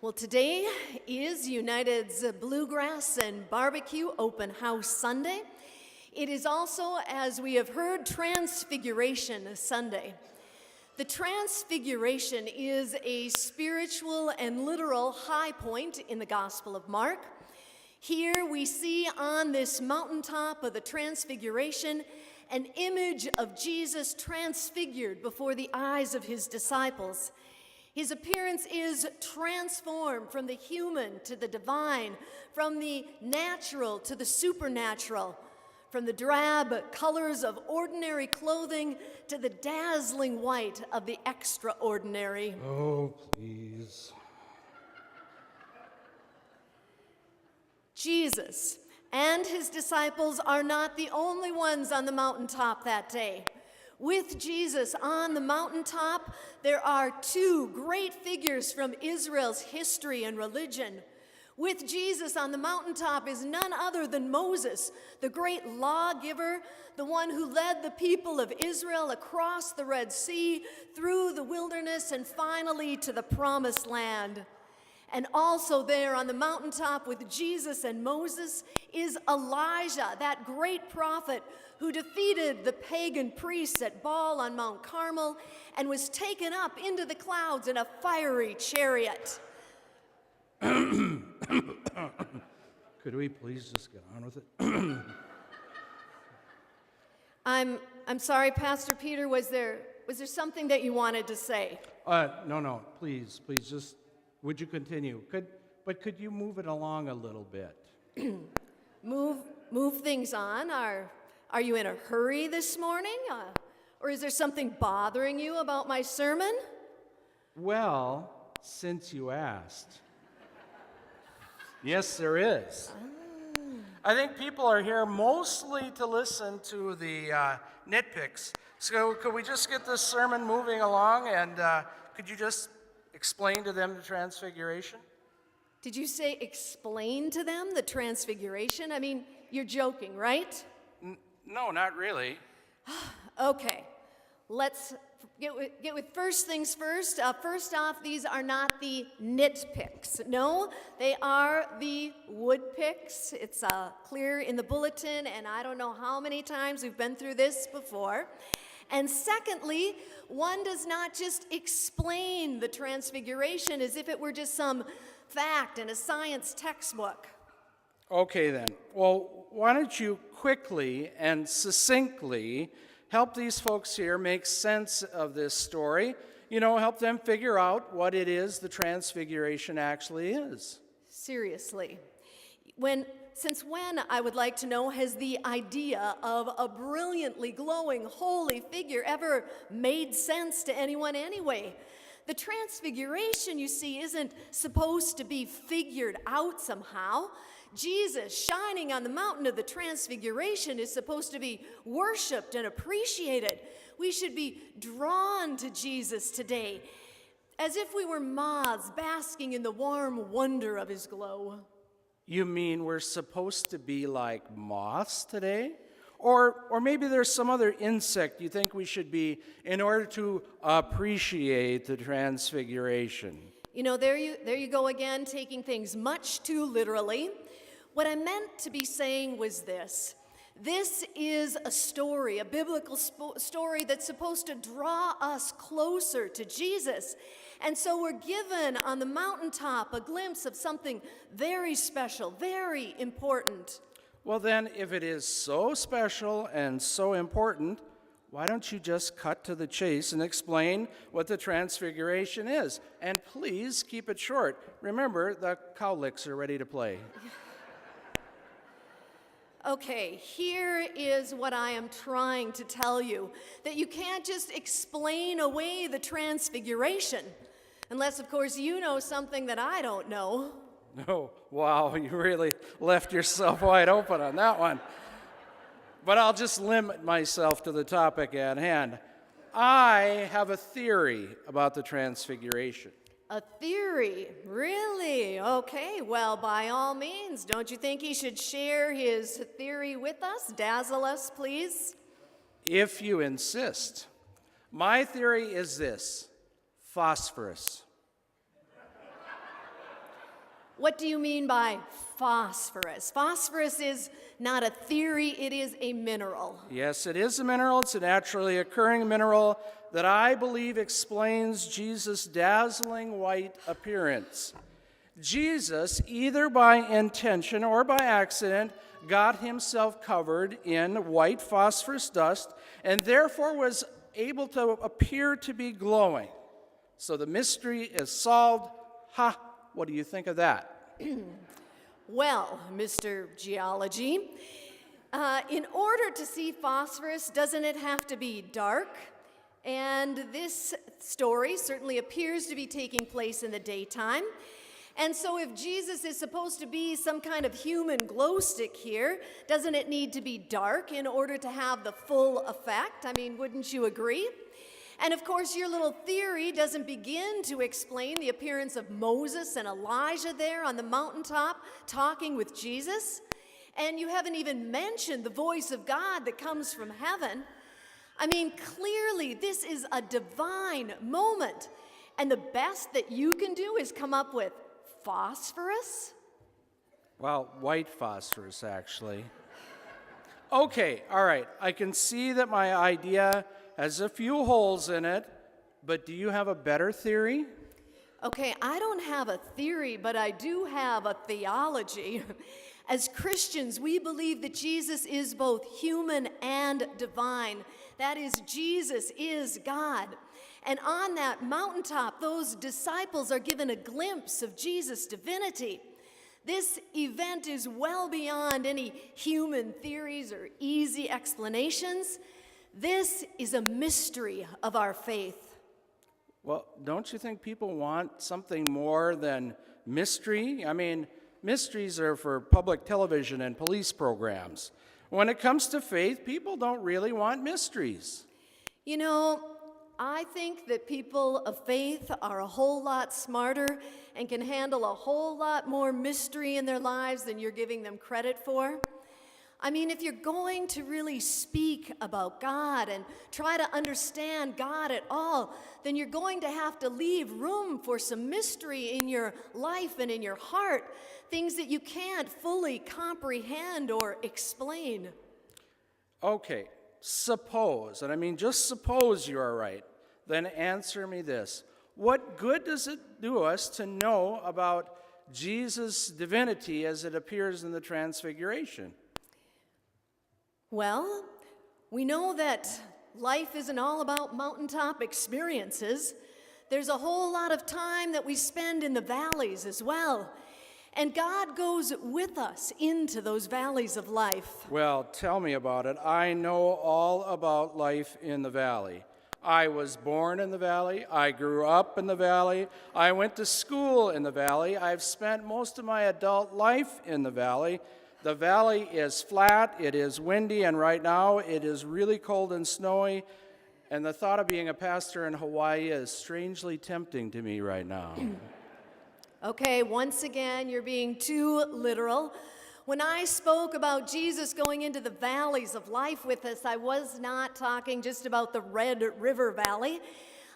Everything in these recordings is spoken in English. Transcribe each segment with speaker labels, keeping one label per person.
Speaker 1: Well, today is United's Bluegrass and Barbecue Open House Sunday. It is also, as we have heard, Transfiguration Sunday. The Transfiguration is a spiritual and literal high point in the Gospel of Mark. Here we see on this mountaintop of the Transfiguration an image of Jesus transfigured before the eyes of his disciples. His appearance is transformed from the human to the divine, from the natural to the supernatural, from the drab colors of ordinary clothing to the dazzling white of the extraordinary.
Speaker 2: Oh, please.
Speaker 1: Jesus and his disciples are not the only ones on the mountaintop that day. With Jesus on the mountaintop, there are two great figures from Israel's history and religion. With Jesus on the mountaintop is none other than Moses, the great lawgiver, the one who led the people of Israel across the Red Sea, through the wilderness, and finally to the Promised Land. And also there on the mountaintop with Jesus and Moses is Elijah, that great prophet who defeated the pagan priests at Baal on Mount Carmel and was taken up into the clouds in a fiery chariot.
Speaker 2: Could we please just get on with it?
Speaker 1: I'm sorry, Pastor Peter, was there something that you wanted to say?
Speaker 2: No, please, just, would you continue? Could you move it along a little bit?
Speaker 1: Move things on? Are you in a hurry this morning? Or is there something bothering you about my sermon?
Speaker 2: Well, since you asked. Yes, there is. I think people are here mostly to listen to the nitpicks. So could we just get this sermon moving along, and could you just explain to them the Transfiguration?
Speaker 1: Did you say explain to them the Transfiguration? I mean, you're joking, right?
Speaker 2: No, not really.
Speaker 1: Okay, let's get with first things first. First off, these are not the nitpicks. No, they are the woodpicks. It's clear in the bulletin, and I don't know how many times we've been through this before. And secondly, one does not just explain the Transfiguration as if it were just some fact in a science textbook.
Speaker 2: Okay, then. Well, why don't you quickly and succinctly help these folks here make sense of this story? Help them figure out what it is the Transfiguration actually is.
Speaker 1: Seriously. Since when, I would like to know, has the idea of a brilliantly glowing holy figure ever made sense to anyone anyway? The Transfiguration, you see, isn't supposed to be figured out somehow. Jesus shining on the mountain of the Transfiguration is supposed to be worshiped and appreciated. We should be drawn to Jesus today, as if we were moths basking in the warm wonder of his glow.
Speaker 2: You mean we're supposed to be like moths today? Or maybe there's some other insect you think we should be in order to appreciate the Transfiguration.
Speaker 1: There you go again, taking things much too literally. What I meant to be saying was this. This is a story, a biblical story that's supposed to draw us closer to Jesus. And so we're given on the mountaintop a glimpse of something very special, very important.
Speaker 2: Well then, if it is so special and so important, why don't you just cut to the chase and explain what the Transfiguration is? And please keep it short. Remember, the cowlicks are ready to play.
Speaker 1: Okay, here is what I am trying to tell you, that you can't just explain away the Transfiguration, unless, of course, you know something that I don't know.
Speaker 2: Oh, wow, you really left yourself wide open on that one. But I'll just limit myself to the topic at hand. I have a theory about the Transfiguration.
Speaker 1: A theory? Really? Okay, well, by all means, don't you think he should share his theory with us? Dazzle us, please.
Speaker 2: If you insist. My theory is this: phosphorus.
Speaker 1: What do you mean by phosphorus? Phosphorus is not a theory, it is a mineral.
Speaker 2: Yes, it is a mineral. It's a naturally occurring mineral that I believe explains Jesus' dazzling white appearance. Jesus, either by intention or by accident, got himself covered in white phosphorus dust and therefore was able to appear to be glowing. So the mystery is solved. Ha! What do you think of that?
Speaker 1: Well, Mr. Geology, in order to see phosphorus, doesn't it have to be dark? And this story certainly appears to be taking place in the daytime. And so if Jesus is supposed to be some kind of human glow stick here, doesn't it need to be dark in order to have the full effect? I mean, wouldn't you agree? And of course, your little theory doesn't begin to explain the appearance of Moses and Elijah there on the mountaintop talking with Jesus. And you haven't even mentioned the voice of God that comes from heaven. I mean, clearly, this is a divine moment. And the best that you can do is come up with phosphorus?
Speaker 2: Well, white phosphorus, actually. Okay, all right. I can see that my idea has a few holes in it, but do you have a better theory?
Speaker 1: Okay, I don't have a theory, but I do have a theology. As Christians, we believe that Jesus is both human and divine. That is, Jesus is God. And on that mountaintop, those disciples are given a glimpse of Jesus' divinity. This event is well beyond any human theories or easy explanations. This is a mystery of our faith.
Speaker 2: Well, don't you think people want something more than mystery? I mean, mysteries are for public television and police programs. When it comes to faith, people don't really want mysteries.
Speaker 1: You know, I think that people of faith are a whole lot smarter and can handle a whole lot more mystery in their lives than you're giving them credit for. I mean, if you're going to really speak about God and try to understand God at all, then you're going to have to leave room for some mystery in your life and in your heart, things that you can't fully comprehend or explain.
Speaker 2: Okay, suppose, and I mean just suppose you are right, then answer me this. What good does it do us to know about Jesus' divinity as it appears in the Transfiguration?
Speaker 1: Well, we know that life isn't all about mountaintop experiences. There's a whole lot of time that we spend in the valleys as well. And God goes with us into those valleys of life.
Speaker 2: Well, tell me about it. I know all about life in the valley. I was born in the valley. I grew up in the valley. I went to school in the valley. I've spent most of my adult life in the valley. The valley is flat, it is windy, and right now it is really cold and snowy. And the thought of being a pastor in Hawaii is strangely tempting to me right now.
Speaker 1: Okay, once again, you're being too literal. When I spoke about Jesus going into the valleys of life with us, I was not talking just about the Red River Valley.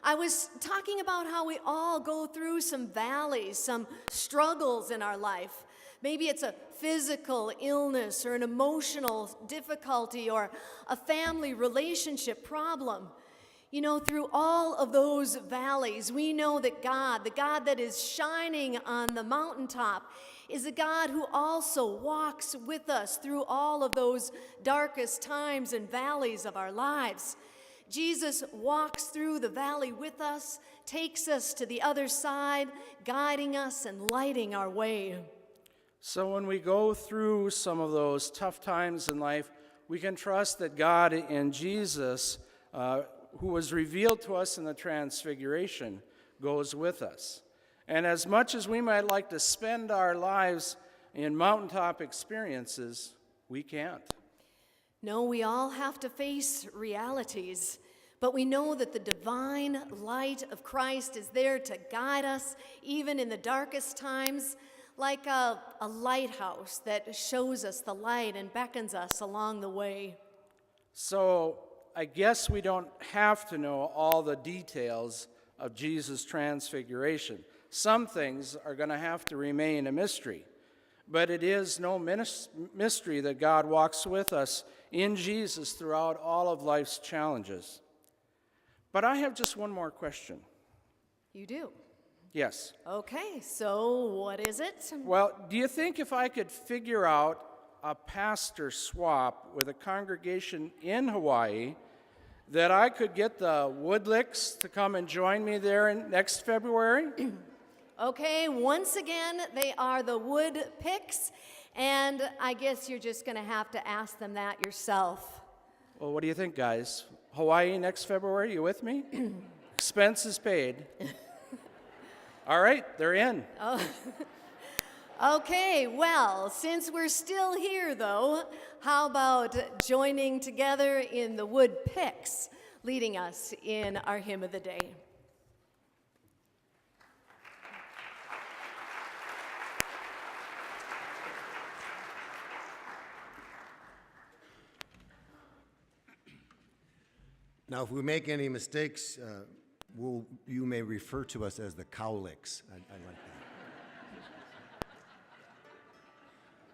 Speaker 1: I was talking about how we all go through some valleys, some struggles in our life. Maybe it's a physical illness or an emotional difficulty or a family relationship problem. You know, through all of those valleys, we know that God, the God that is shining on the mountaintop, is a God who also walks with us through all of those darkest times and valleys of our lives. Jesus walks through the valley with us, takes us to the other side, guiding us and lighting our way.
Speaker 2: So when we go through some of those tough times in life, we can trust that God in Jesus, who was revealed to us in the Transfiguration, goes with us. And as much as we might like to spend our lives in mountaintop experiences, we can't.
Speaker 1: No, we all have to face realities, but we know that the divine light of Christ is there to guide us, even in the darkest times, like a lighthouse that shows us the light and beckons us along the way.
Speaker 2: So I guess we don't have to know all the details of Jesus' Transfiguration. some things are going to have to remain a mystery. But it is no mystery that God walks with us in Jesus throughout all of life's challenges. But I have just one more question.
Speaker 1: You do?
Speaker 2: Yes.
Speaker 1: Okay, so what is it?
Speaker 2: Well, do you think if I could figure out a pastor swap with a congregation in Hawaii, that I could get the Woodlicks to come and join me there next February?
Speaker 1: Okay, once again, they are the Wood Picks, and I guess you're just going to have to ask them that yourself.
Speaker 2: Well, what do you think, guys? Hawaii next February, you with me? Expenses paid. All right, they're in.
Speaker 1: Oh. Okay, well, since we're still here, though, how about joining together in the Wood Picks, leading us in our hymn of the day?
Speaker 3: Now, if we make any mistakes, you may refer to us as the Cowlicks. I like that.